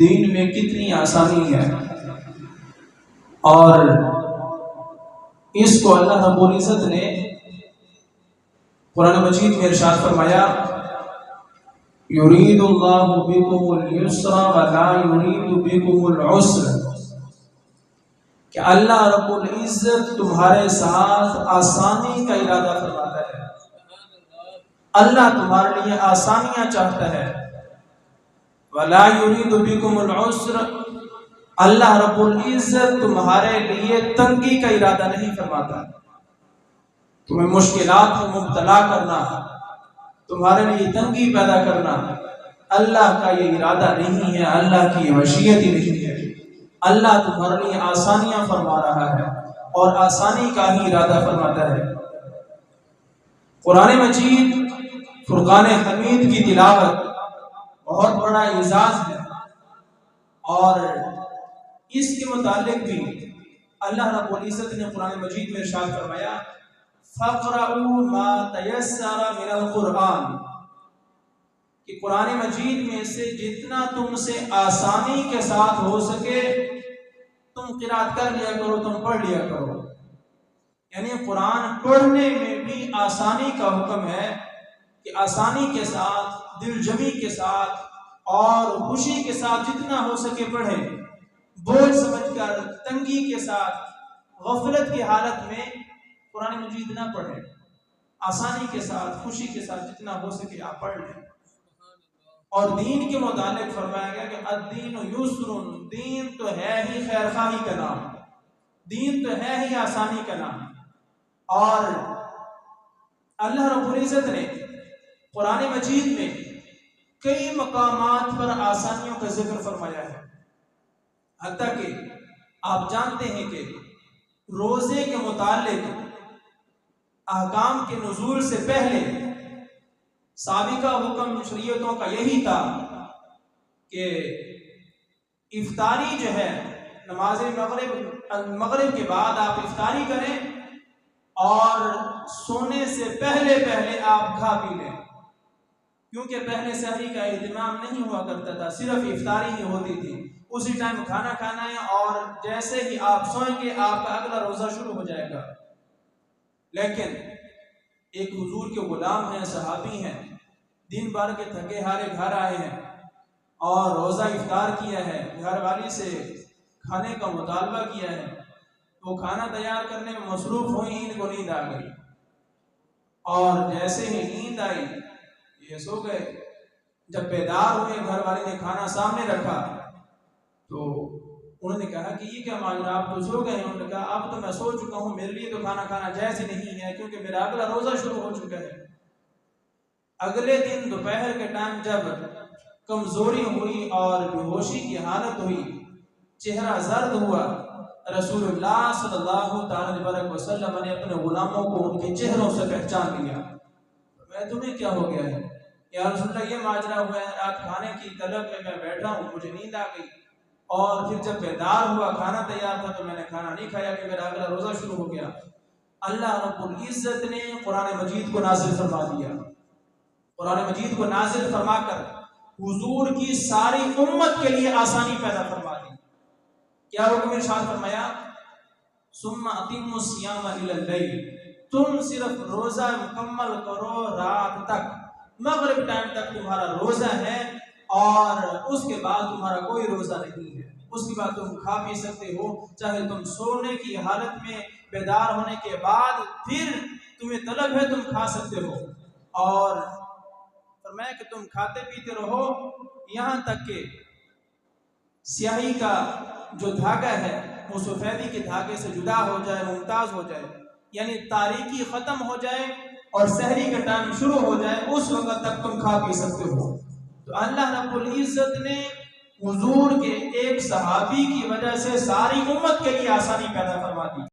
دین میں کتنی آسانی ہے، اور اس کو اللہ رب العزت نے قرآن مجید میں ارشاد فرمایا، یرید اللہ بکم اليسر ولا یرید بکم العسر، کہ اللہ رب العزت تمہارے ساتھ آسانی کا ارادہ فرماتا ہے، اللہ تمہارے لیے آسانیاں چاہتا ہے، ولا یرید بکم العسر، اللہ رب العزت تمہارے لیے تنگی کا ارادہ نہیں فرماتا، تمہیں مشکلات میں مبتلا کرنا، تمہارے لیے تنگی پیدا کرنا اللہ کا یہ ارادہ نہیں ہے، اللہ کی یہ مشیت ہی نہیں ہے۔ اللہ تمہارے لیے آسانیاں فرما رہا ہے اور آسانی کا ہی ارادہ فرماتا ہے۔ قرآن مجید فرقان حمید کی تلاوت بہت بڑا اعزاز ہے، اور اس کے متعلق بھی اللہ رب العزت نے قرآن مجید میں ارشاد فرمایا، فَاقْرَؤُوا مَا تَيَسَّرَ مِنَ الْقُرْآنِ، کہ قرآن مجید میں سے جتنا تم سے آسانی کے ساتھ ہو سکے تم قرات کر لیا کرو، تم پڑھ لیا کرو۔ یعنی قرآن پڑھنے میں بھی آسانی کا حکم ہے کہ آسانی کے ساتھ، دل جمی کے ساتھ اور خوشی کے ساتھ جتنا ہو سکے پڑھیں، بوجھ سمجھ کر، تنگی کے ساتھ، غفلت کی حالت میں قرآن مجید نہ پڑھیں، آسانی کے ساتھ، خوشی کے ساتھ جتنا ہو سکے آپ پڑھ لیں۔ اور دین کے متعلق فرمایا گیا کہ الدین یسر، دین تو ہے ہی خیر خواہی کا نام، دین تو ہے ہی آسانی کا نام۔ اور اللہ رب العزت نے قرآن مجید میں کئی مقامات پر آسانیوں کا ذکر فرمایا ہے، حتیٰ کہ آپ جانتے ہیں کہ روزے کے متعلق احکام کے نزول سے پہلے سابقہ حکم شریعتوں کا یہی تھا کہ افطاری جو ہے نماز مغرب کے بعد آپ افطاری کریں اور سونے سے پہلے آپ کھا پی لیں، کیونکہ پہلے سحری کا اہتمام نہیں ہوا کرتا تھا، صرف افطاری ہی ہوتی تھی، اسی ٹائم کھانا کھانا ہے اور جیسے ہی آپ سوئیں گے آپ کا اگلا روزہ شروع ہو جائے گا۔ لیکن ایک حضور کے غلام ہیں، صحابی ہیں، دن بھر کے تھکے ہارے گھر آئے ہیں اور روزہ افطار کیا ہے، گھر والی سے کھانے کا مطالبہ کیا ہے، وہ کھانا تیار کرنے میں مصروف ہوئی، ان کو نیند آ گئی، اور جیسے ہی نیند آئی یہ سو گئے۔ جب بیدار ہوئے، گھر والے نے کھانا سامنے رکھا تو انہوں نے کہا کہ یہ کیا ماجرا، آپ تو سو گئے ہیں؟ انہوں نے کہا اب تو میں سو چکا ہوں، میرے لیے تو کھانا کھانا جائز نہیں ہے کیونکہ میرا اگلا روزہ شروع ہو چکا ہے۔ اگلے دن دوپہر کے ٹائم جب کمزوری ہوئی اور بے ہوشی کی حالت ہوئی، چہرہ زرد ہوا، رسول اللہ صلی اللہ تعالی وسلم نے اپنے غلاموں کو ان کے چہروں سے پہچان لیا۔ میں تمہیں کیا ہو گیا ہے؟ یا رسول اللہ یہ ماجرا ہوا ہے، رات کھانے کی طلب میں بیٹھا ہوں، مجھے نیند آ گئی، اور پھر جب بیدار ہوا کھانا تیار تھا تو میں نے کھانا نہیں کھایا کہ میرا اگلا روزہ شروع ہو گیا۔ اللہ رب العزت نے قرآن مجید کو نازل فرما دیا، قرآن مجید کو نازل فرما کر حضور کی ساری امت کے لیے آسانی پیدا فرما دی۔ کیا حکم ارشاد فرمایا؟ ثم اتموا الصیام الی اللیل، تم صرف روزہ مکمل کرو رات تک، مغرب ٹائم تک تمہارا روزہ ہے اور اس کے بعد تمہارا کوئی روزہ نہیں ہے، اس کے بعد تم کھا پی سکتے ہو، چاہے تم سونے کی حالت میں بیدار ہونے کے بعد پھر تمہیں طلب ہے تم کھا سکتے ہو، اور فرمایا کہ تم کھاتے پیتے رہو یہاں تک کہ سیاہی کا جو دھاگا ہے وہ سفیدی کے دھاگے سے جدا ہو جائے، ممتاز ہو جائے، یعنی تاریکی ختم ہو جائے اور سحری کا ٹائم شروع ہو جائے، اس وقت تک تم کھا پی سکتے ہو۔ تو اللہ رب العزت نے حضور کے ایک صحابی کی وجہ سے ساری امت کے لیے آسانی پیدا فرما دی۔